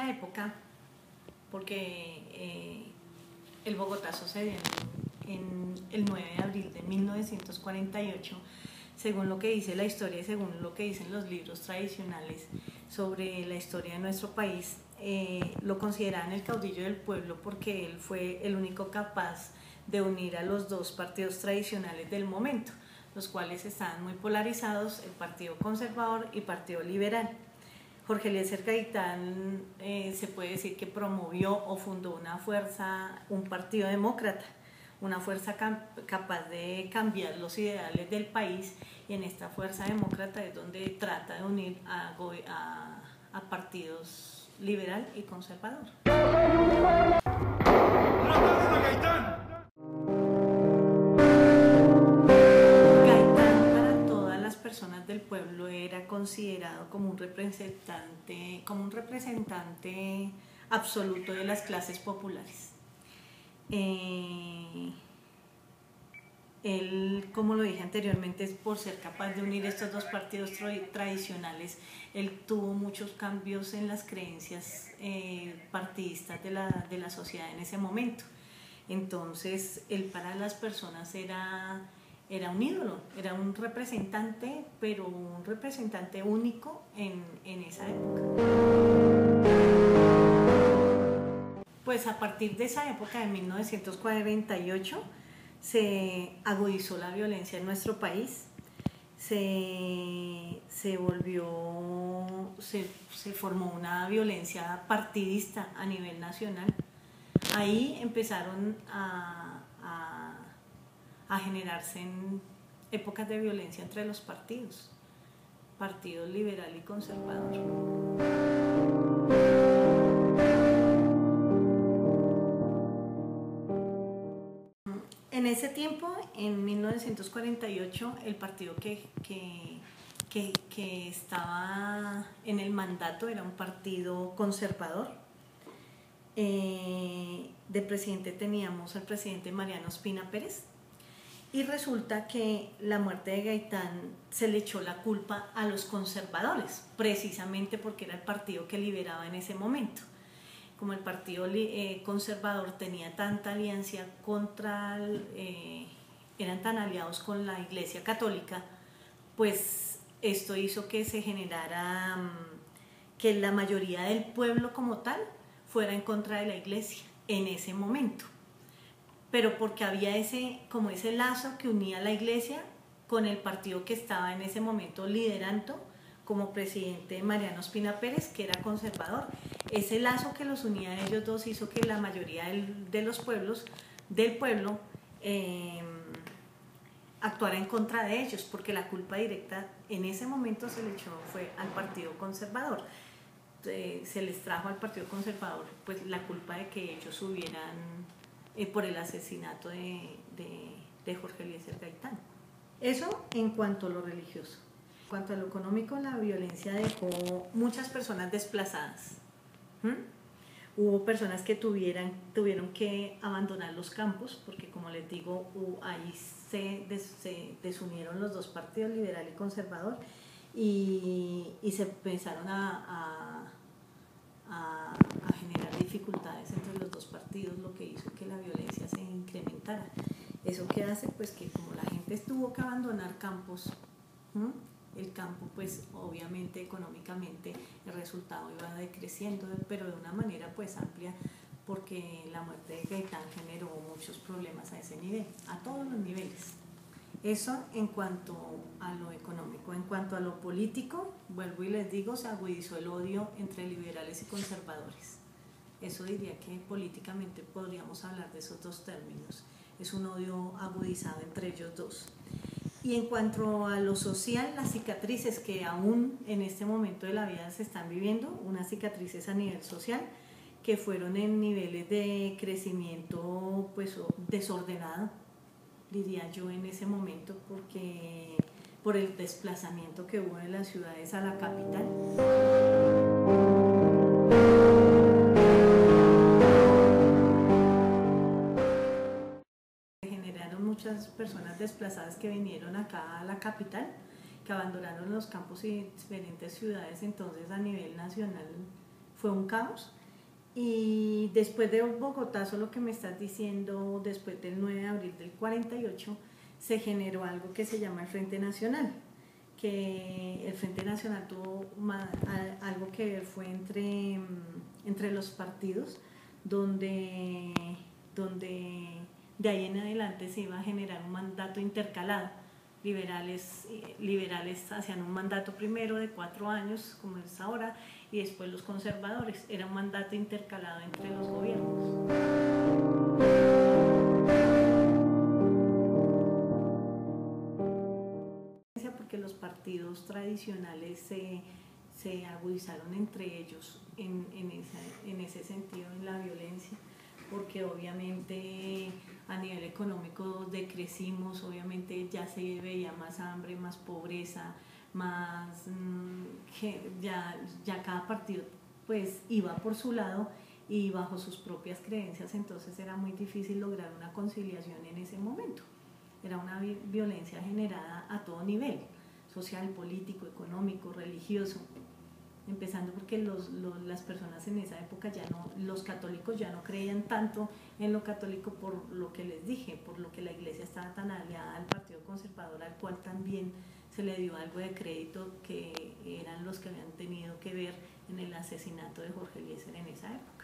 esa época, porque el Bogotazo se dio en el 9 de abril de 1948, según lo que dice la historia y según lo que dicen los libros tradicionales sobre la historia de nuestro país, lo consideraban el caudillo del pueblo porque él fue el único capaz de unir a los dos partidos tradicionales del momento, los cuales estaban muy polarizados, el Partido Conservador y Partido Liberal. Jorge Eliezer Gaitán se puede decir que promovió o fundó una fuerza, un partido demócrata, una fuerza capaz de cambiar los ideales del país, y en esta fuerza demócrata es donde trata de unir a partidos liberal y conservador. Personas del pueblo era considerado como un representante absoluto de las clases populares. Él, como lo dije anteriormente, por ser capaz de unir estos dos partidos tradicionales, él tuvo muchos cambios en las creencias partidistas de la sociedad en ese momento. Entonces, él para las personas era un ídolo, era un representante, pero un representante único en esa época. Pues a partir de esa época de 1948 se agudizó la violencia en nuestro país, se formó una violencia partidista a nivel nacional. Ahí empezaron a generarse en épocas de violencia entre los partidos liberal y conservador. En ese tiempo, en 1948, el partido que estaba en el mandato era un partido conservador. De presidente teníamos al presidente Mariano Ospina Pérez, y resulta que la muerte de Gaitán se le echó la culpa a los conservadores, precisamente porque era el partido que liberaba en ese momento. Como el partido conservador tenía tanta alianza eran tan aliados con la Iglesia Católica, pues esto hizo que se generara que la mayoría del pueblo como tal fuera en contra de la Iglesia en ese momento, pero porque había ese lazo que unía a la Iglesia con el partido que estaba en ese momento liderando como presidente Mariano Ospina Pérez, que era conservador. Ese lazo que los unía a ellos dos hizo que la mayoría del pueblo actuara en contra de ellos, porque la culpa directa en ese momento se le echó fue al Partido Conservador. Se les trajo al Partido Conservador pues la culpa de que ellos hubieran por el asesinato de Jorge Eliezer Gaitán. Eso en cuanto a lo religioso. En cuanto a lo económico, la violencia dejó muchas personas desplazadas. Hubo personas que tuvieron que abandonar los campos, porque como les digo, ahí se desunieron los dos partidos, liberal y conservador, y se empezaron a generar dificultades entre los dos partidos, lo que hizo que la violencia se incrementara. Eso que hace pues que como la gente tuvo que abandonar campos, el campo pues obviamente económicamente el resultado iba decreciendo, pero de una manera pues amplia, porque la muerte de Gaitán generó muchos problemas a ese nivel, a todos los niveles. Eso en cuanto a lo económico. En cuanto a lo político, vuelvo y les digo, se agudizó el odio entre liberales y conservadores. Eso diría que políticamente podríamos hablar de esos dos términos. Es un odio agudizado entre ellos dos. Y en cuanto a lo social, las cicatrices que aún en este momento de la vida se están viviendo, unas cicatrices a nivel social que fueron en niveles de crecimiento pues desordenado, diría yo en ese momento, porque por el desplazamiento que hubo de las ciudades a la capital. Se generaron muchas personas desplazadas que vinieron acá a la capital, que abandonaron los campos y diferentes ciudades, entonces a nivel nacional fue un caos. Y después de Bogotazo, lo que me estás diciendo, después del 9 de abril del 48, se generó algo que se llama el Frente Nacional, que el Frente Nacional tuvo algo que ver fue entre los partidos, donde de ahí en adelante se iba a generar un mandato intercalado. Liberales hacían un mandato primero de 4 años, como es ahora, y después los conservadores. Era un mandato intercalado entre los gobiernos. Porque los partidos tradicionales se agudizaron entre ellos en ese sentido, en la violencia, porque obviamente a nivel económico decrecimos, obviamente ya se veía más hambre, más pobreza, más ya cada partido pues iba por su lado y bajo sus propias creencias, entonces era muy difícil lograr una conciliación en ese momento. Era una violencia generada a todo nivel, social, político, económico, religioso, empezando porque las personas en esa época ya no, los católicos ya no creían tanto en lo católico por lo que les dije, por lo que la iglesia estaba tan aliada al Partido Conservador, al cual también se le dio algo de crédito, que eran los que habían tenido que ver en el asesinato de Jorge Eliezer en esa época.